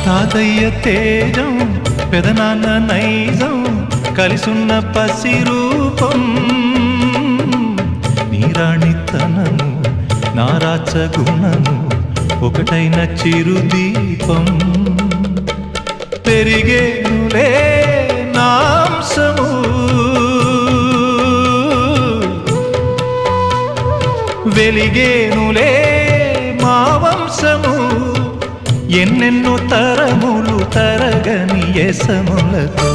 తాతయ్య తేజం పెదనాన్న నైజం కలిసున్న పసి రూపం నీరాణితనము నారాచ గుణము ఒకటైన చిరుదీపం పెరిగేనులే నాంసము వెలిగేనులే మా వంశము ఎన్నెన్నో తరములు తరగని యసములతో